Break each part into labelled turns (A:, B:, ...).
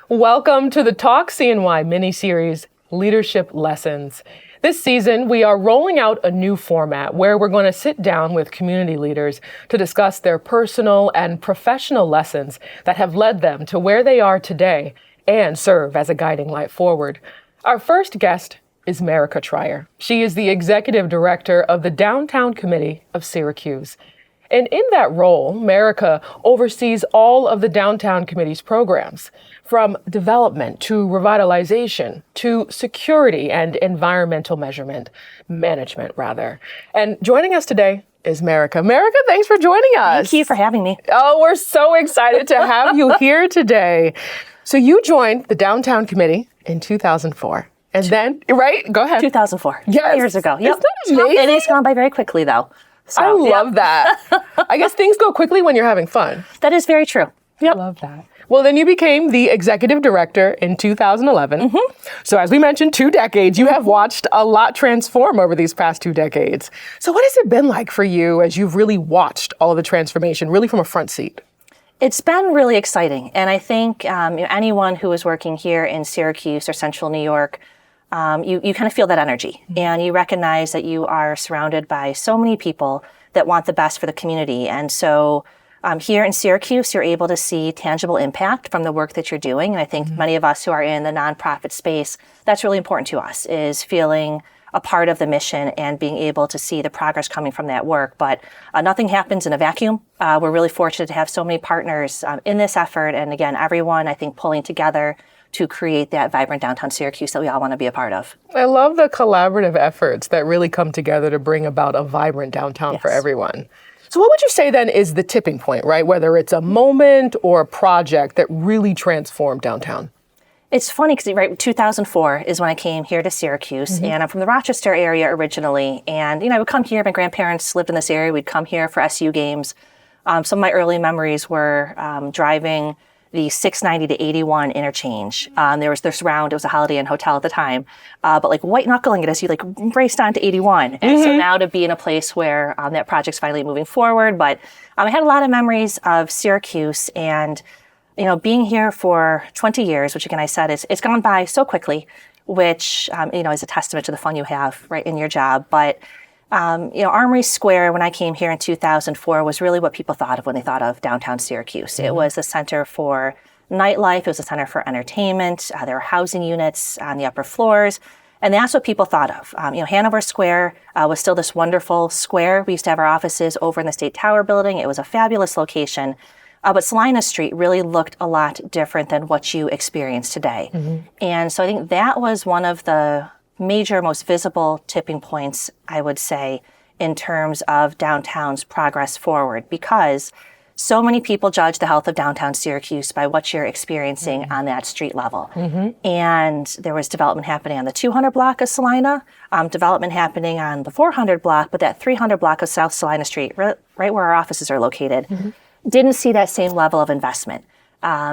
A: Welcome to the Talk CNY Miniseries, Leadership Lessons. This season, we are rolling out a new format where we're going to sit down with community leaders to discuss their personal and professional lessons that have led them to where they are today and serve as a guiding light forward. Our first guest is Merike Treier. She is the Executive Director of the Downtown Committee of Syracuse. And in that role, Merike oversees all of the Downtown Committee's programs, from development to revitalization to security and environmental management. And joining us today is Merike. Merike, thanks for joining us.
B: Thank you for having me.
A: Oh, we're so excited to have you here today. So you joined the Downtown Committee in 2004. And then, right? Go ahead.
B: 2004.
A: Yes.
B: Years ago.
A: Yep. Isn't that amazing?
B: And it's gone by very quickly, though. So,
A: I love that. I guess things go quickly when you're having fun.
B: That is very true.
A: Yep. I love that. Well, then you became the executive director in 2011. So as we mentioned, 2 decades. You have watched a lot transform over these past 2 decades. So what has it been like for you as you've really watched all of the transformation, really from a front seat?
B: It's been really exciting. And I think anyone who is working here in Syracuse or Central New York, you kind of feel that energy, and you recognize that you are surrounded by so many people that want the best for the community. And so here in Syracuse, you're able to see tangible impact from the work that you're doing. And I think many of us who are in the nonprofit space, that's really important to us, is feeling a part of the mission and being able to see the progress coming from that work. But nothing happens in a vacuum. We're really fortunate to have so many partners in this effort. And again, everyone, I think, pulling together to create that vibrant downtown Syracuse that we all want to be a part of.
A: I love the collaborative efforts that really come together to bring about a vibrant downtown for everyone. So what would you say then is the tipping point, right? Whether it's a moment or a project that really transformed downtown?
B: It's funny because, right, 2004 is when I came here to Syracuse, and I'm from the Rochester area originally. And, I would come here. My grandparents lived in this area. We'd come here for SU games. Some of my early memories were driving the 690 to 81 interchange. There was this round, it was a Holiday Inn hotel at the time, but like white knuckling it as you like raced on to 81. And so now to be in a place where that project's finally moving forward. But I had a lot of memories of Syracuse and, being here for 20 years, which again, I said, it's gone by so quickly, which, is a testament to the fun you have right in your job. But Armory Square, when I came here in 2004, was really what people thought of when they thought of downtown Syracuse. It was a center for nightlife. It was a center for entertainment. There were housing units on the upper floors. And that's what people thought of. Hanover Square was still this wonderful square. We used to have our offices over in the State Tower building. It was a fabulous location. But Salina Street really looked a lot different than what you experience today. And so I think that was one of the major, most visible tipping points, I would say, in terms of downtown's progress forward, because so many people judge the health of downtown Syracuse by what you're experiencing on that street level. And there was development happening on the 200 block of Salina, development happening on the 400 block, but that 300 block of South Salina Street, right where our offices are located, didn't see that same level of investment.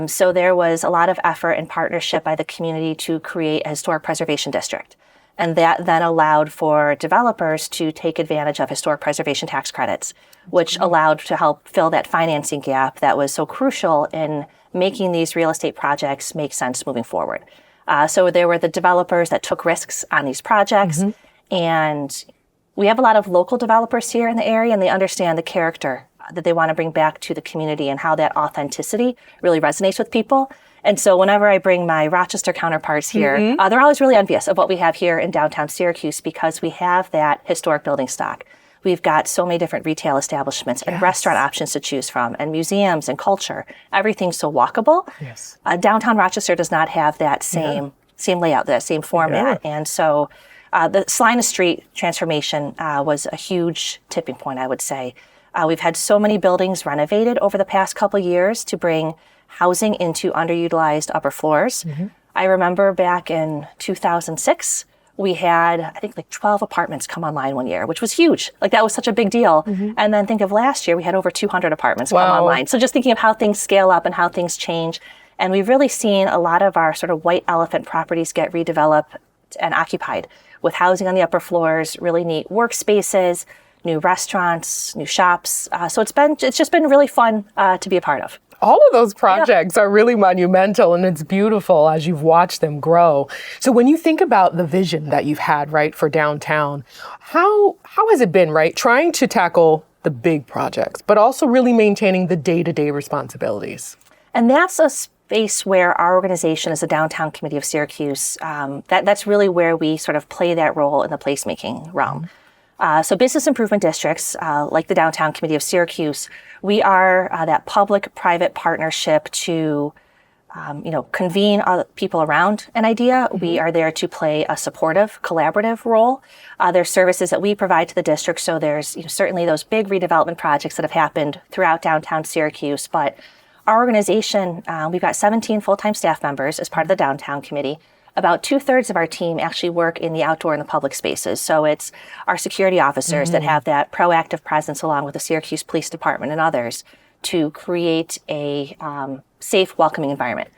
B: So there was a lot of effort and partnership by the community to create a historic preservation district. And that then allowed for developers to take advantage of historic preservation tax credits, which allowed to help fill that financing gap that was so crucial in making these real estate projects make sense moving forward. So there were the developers that took risks on these projects. And we have a lot of local developers here in the area, and they understand the character that they want to bring back to the community and how that authenticity really resonates with people. And so whenever I bring my Rochester counterparts here, they're always really envious of what we have here in downtown Syracuse because we have that historic building stock. We've got so many different retail establishments and restaurant options to choose from, and museums and culture. Everything's so walkable. Downtown Rochester does not have that same layout, that same format. And so the Salina Street transformation was a huge tipping point, I would say. We've had so many buildings renovated over the past couple of years to bring housing into underutilized upper floors. I remember back in 2006, we had, I think, like 12 apartments come online one year, which was huge. Like that was such a big deal. And then think of last year, we had over 200 apartments come online. So just thinking of how things scale up and how things change. And we've really seen a lot of our sort of white elephant properties get redeveloped and occupied with housing on the upper floors, really neat workspaces, new restaurants, new shops. So it's just been really fun to be a part of.
A: All of those projects are really monumental, and it's beautiful as you've watched them grow. So when you think about the vision that you've had, right, for downtown, how has it been, right, trying to tackle the big projects, but also really maintaining the day-to-day responsibilities?
B: And that's a space where our organization is the Downtown Committee of Syracuse. That's really where we sort of play that role in the placemaking realm. So business improvement districts, like the Downtown Committee of Syracuse, we are that public-private partnership to, convene people around an idea. We are there to play a supportive, collaborative role. There's services that we provide to the district. So there's certainly those big redevelopment projects that have happened throughout downtown Syracuse. But our organization, we've got 17 full-time staff members as part of the Downtown Committee. About 2/3 of our team actually work in the outdoor and the public spaces. So it's our security officers that have that proactive presence along with the Syracuse Police Department and others to create a safe, welcoming environment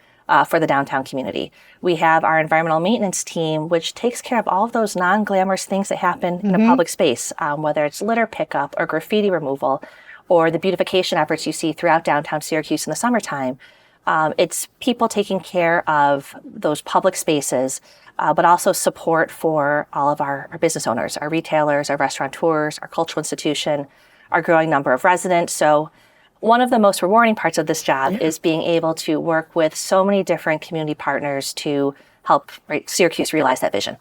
B: for the downtown community. We have our environmental maintenance team, which takes care of all of those non-glamorous things that happen in a public space, whether it's litter pickup or graffiti removal or the beautification efforts you see throughout downtown Syracuse in the summertime. It's people taking care of those public spaces, but also support for all of our business owners, our retailers, our restaurateurs, our cultural institution, our growing number of residents. So one of the most rewarding parts of this job is being able to work with so many different community partners to help Syracuse realize that vision.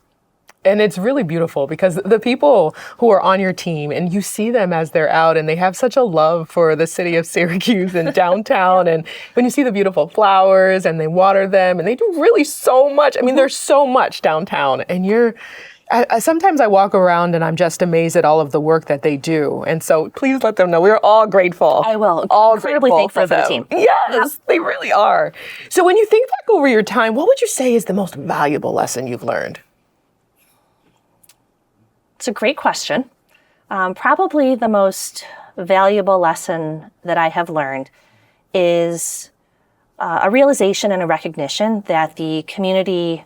A: And it's really beautiful because the people who are on your team, and you see them as they're out, and they have such a love for the city of Syracuse and downtown. And when you see the beautiful flowers and they water them, and they do really so much. I mean, there's so much downtown. And sometimes I walk around and I'm just amazed at all of the work that they do. And so please let them know we're all grateful.
B: I will.
A: All
B: Incredibly
A: grateful
B: thankful
A: for
B: for
A: them.
B: the team.
A: Yes, they really are. So when you think back over your time, what would you say is the most valuable lesson you've learned?
B: It's a great question. Probably the most valuable lesson that I have learned is a realization and a recognition that the community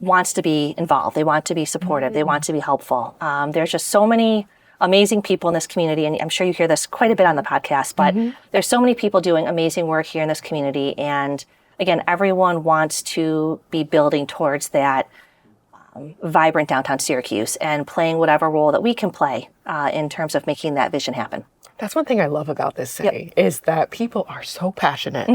B: wants to be involved. They want to be supportive. They want to be helpful. There's just so many amazing people in this community, and I'm sure you hear this quite a bit on the podcast, but there's so many people doing amazing work here in this community. And again, everyone wants to be building towards that vibrant downtown Syracuse and playing whatever role that we can play in terms of making that vision happen.
A: That's one thing I love about this city is that people are so passionate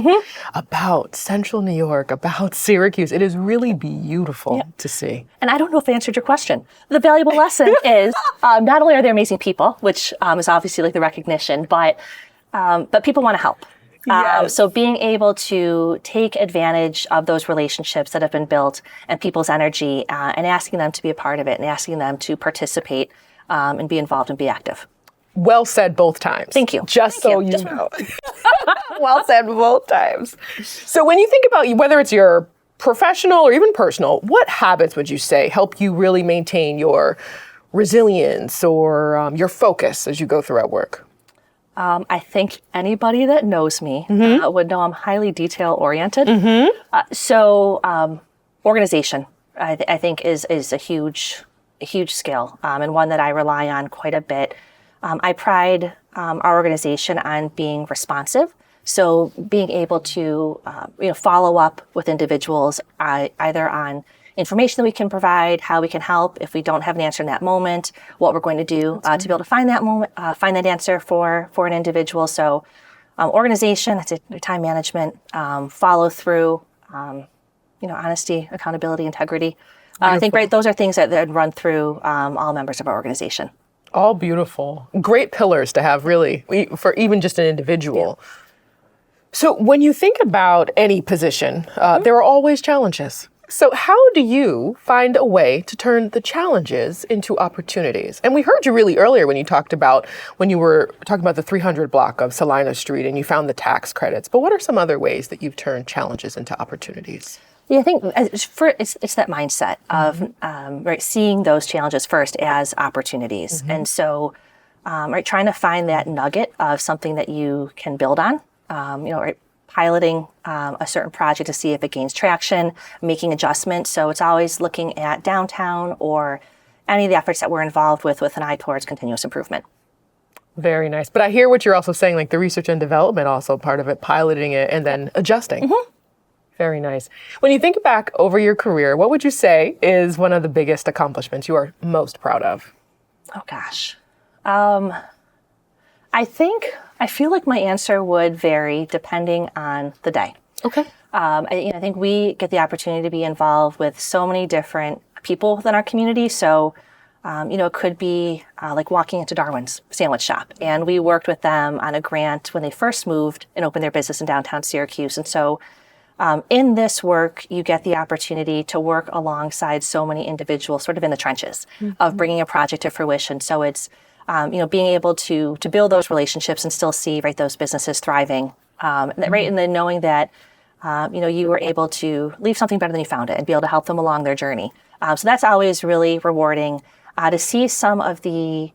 A: about Central New York, about Syracuse. It is really beautiful to see.
B: And I don't know if I answered your question. The valuable lesson is not only are there amazing people, which is obviously like the recognition, but people want to help. So being able to take advantage of those relationships that have been built and people's energy and asking them to be a part of it and asking them to participate and be involved and be active.
A: Well said both times.
B: Thank you.
A: Just so you know. Well said both times. So when you think about whether it's your professional or even personal, what habits would you say help you really maintain your resilience or your focus as you go throughout work?
B: I think anybody that knows me would know I'm highly detail-oriented. So organization, I think, is a huge skill and one that I rely on quite a bit. I pride our organization on being responsive. So being able to follow up with individuals either on information that we can provide, how we can help if we don't have an answer in that moment, what we're going to do to be able to find that moment, find that answer for an individual. So organization, that's time management, follow through, honesty, accountability, integrity. I think those are things that run through all members of our organization.
A: All beautiful. Great pillars to have, really, for even just an individual. Yeah. So when you think about any position, there are always challenges. So how do you find a way to turn the challenges into opportunities? And we heard you really earlier when you were talking about the 300 block of Salina Street and you found the tax credits. But what are some other ways that you've turned challenges into opportunities?
B: Yeah, I think it's that mindset of seeing those challenges first as opportunities. And so trying to find that nugget of something that you can build on, piloting a certain project to see if it gains traction, making adjustments. So it's always looking at downtown or any of the efforts that we're involved with an eye towards continuous improvement.
A: Very nice. But I hear what you're also saying, like the research and development, also part of it, piloting it and then adjusting. Very nice. When you think back over your career, what would you say is one of the biggest accomplishments you are most proud of?
B: Oh, gosh. I feel like my answer would vary depending on the day.
A: Okay.
B: I think we get the opportunity to be involved with so many different people within our community. So, it could be like walking into Darwin's sandwich shop. And we worked with them on a grant when they first moved and opened their business in downtown Syracuse. And so in this work, you get the opportunity to work alongside so many individuals sort of in the trenches of bringing a project to fruition. So it's, being able to build those relationships and still see, right, those businesses thriving. Right, and then knowing that, you were able to leave something better than you found it and be able to help them along their journey. So that's always really rewarding to see some of the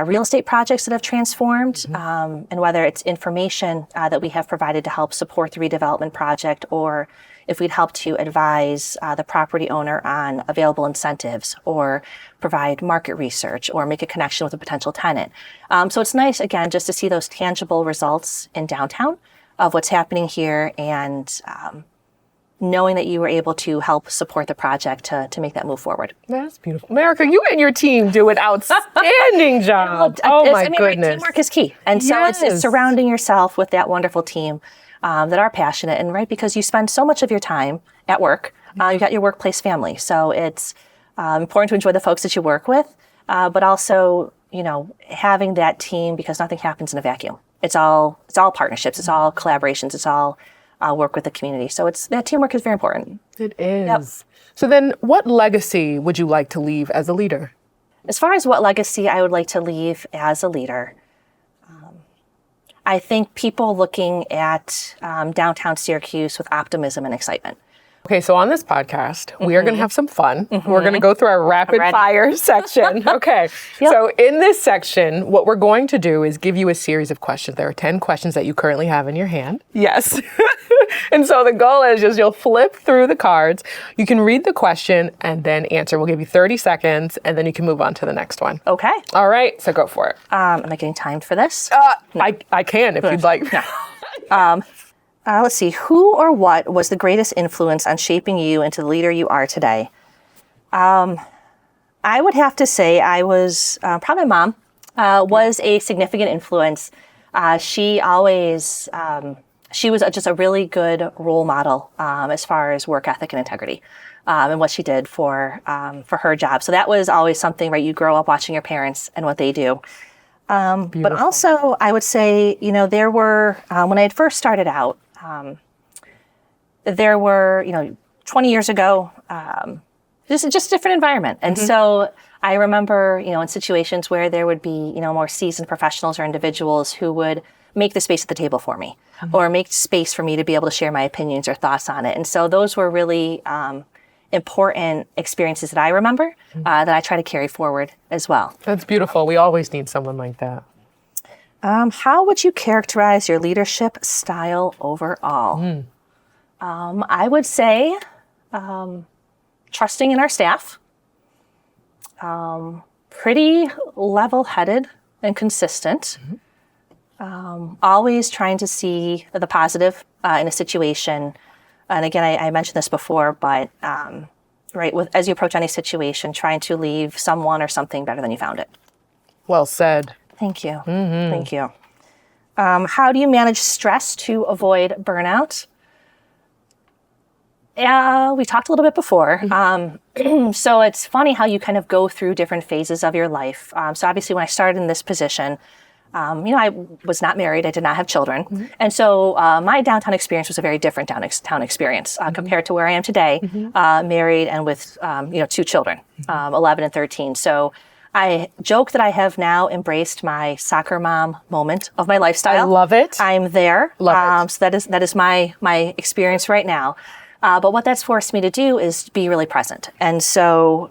B: real estate projects that have transformed, and whether it's information that we have provided to help support the redevelopment project, or if we'd help to advise the property owner on available incentives, or provide market research, or make a connection with a potential tenant. So it's nice, again, just to see those tangible results in downtown of what's happening here, and knowing that you were able to help support the project to make that move forward.
A: That's beautiful. Merike, you and your team do an outstanding job. My goodness.
B: Teamwork is key. And so it's surrounding yourself with that wonderful team that are passionate. And right, because you spend so much of your time at work, you got your workplace family. So it's important to enjoy the folks that you work with, but also, having that team, because nothing happens in a vacuum. It's all partnerships. It's all collaborations. It's all work with the community. So that teamwork is very important.
A: It is. Yep. So then what legacy would you like to leave as a leader?
B: As far as what legacy I would like to leave as a leader, I think people looking at downtown Syracuse with optimism and excitement.
A: Okay, so on this podcast, we are going to have some fun. We're going to go through our rapid fire section. Okay, so in this section, what we're going to do is give you a series of questions. There are 10 questions that you currently have in your hand. Yes. And so the goal is just you'll flip through the cards. You can read the question and then answer. We'll give you 30 seconds, and then you can move on to the next one.
B: Okay.
A: All right, so go for it.
B: Am I getting timed for this?
A: No. I can if you'd like.
B: No. Let's see. Who or what was the greatest influence on shaping you into the leader you are today? I would have to say I was, probably my mom was a significant influence. She always, she was just a really good role model as far as work ethic and integrity and what she did for her job. So that was always something, right? You grow up watching your parents and what they do. But also, I would say, there were, when I had first started out, there were, 20 years ago, just a different environment. And so I remember, in situations where there would be, more seasoned professionals or individuals who would make the space at the table for me or make space for me to be able to share my opinions or thoughts on it. And so those were really important experiences that I remember that I try to carry forward as well.
A: That's beautiful. We always need someone like that.
B: How would you characterize your leadership style overall? I would say trusting in our staff, pretty level-headed and consistent, always trying to see the positive in a situation. And again, I mentioned this before, but right, as you approach any situation, trying to leave someone or something better than you found it.
A: Well said.
B: Thank you. Thank you. How do you manage stress to avoid burnout? We talked a little bit before. So it's funny how you kind of go through different phases of your life. So obviously when I started in this position, I was not married. I did not have children. And so my downtown experience was a very different downtown experience compared to where I am today, married and with, 2 children, 11 and 13. So I joke that I have now embraced my soccer mom moment of my lifestyle.
A: I love it.
B: I'm there.
A: Love it.
B: So that is my experience right now. But what that's forced me to do is be really present. And so,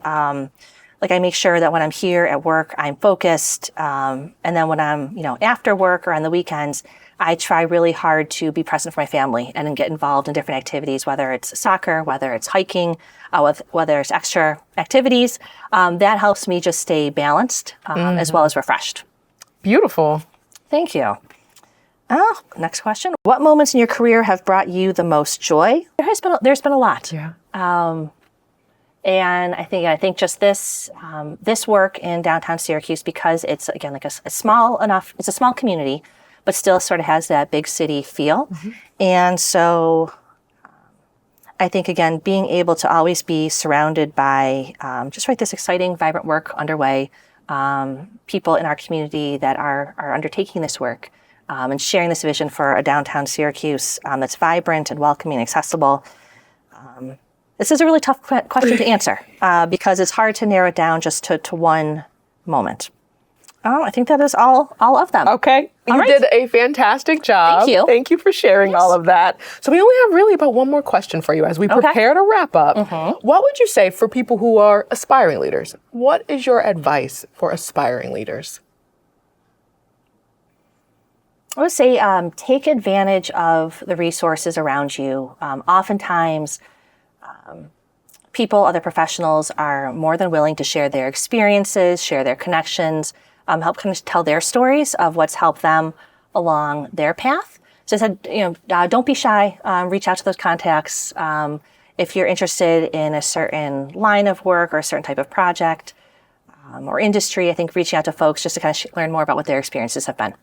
B: I make sure that when I'm here at work, I'm focused. And then when I'm, after work or on the weekends, I try really hard to be present for my family and then get involved in different activities, whether it's soccer, whether it's hiking, whether it's extra activities. That helps me just stay balanced as well as refreshed.
A: beautiful.
B: Thank you. Next question. What moments in your career have brought you the most joy? There's been a lot.
A: Yeah.
B: And I think just this work in downtown Syracuse, because it's again like it's a small community, but still sort of has that big city feel. Mm-hmm. And so I think again, being able to always be surrounded by this exciting, vibrant work underway, people in our community that are undertaking this work and sharing this vision for a downtown Syracuse that's vibrant and welcoming and accessible. This is a really tough question to answer because it's hard to narrow it down just to one moment. I think that is all of them.
A: Okay. You did a fantastic job.
B: Thank you.
A: Thank you for sharing all of that. So we only have really about one more question for you as we prepare to wrap up. Mm-hmm. What would you say for people who are aspiring leaders? What is your advice for aspiring leaders?
B: I would say take advantage of the resources around you. Oftentimes, people, other professionals are more than willing to share their experiences, share their connections, help kind of tell their stories of what's helped them along their path. So I said, don't be shy. Reach out to those contacts. If you're interested in a certain line of work or a certain type of project or industry, I think reaching out to folks just to kind of learn more about what their experiences have been.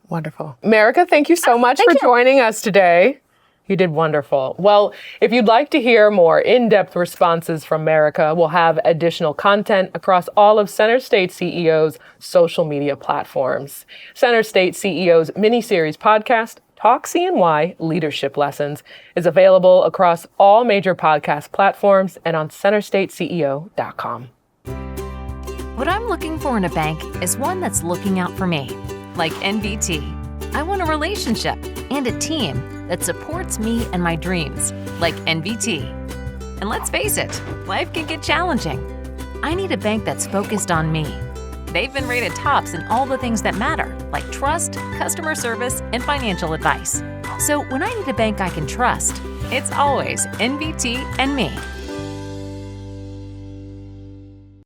A: Wonderful. Merike, thank you so much for joining us today. You did wonderful. Well, if you'd like to hear more in-depth responses from Merike, we'll have additional content across all of Center State CEO's social media platforms. Center State CEO's miniseries podcast, Talk CNY Leadership Lessons, is available across all major podcast platforms and on centerstateceo.com.
C: What I'm looking for in a bank is one that's looking out for me, like NBT. I want a relationship and a team that supports me and my dreams, like NBT. And let's face it, life can get challenging. I need a bank that's focused on me. They've been rated tops in all the things that matter, like trust, customer service, and financial advice. So when I need a bank I can trust, it's always NBT and me.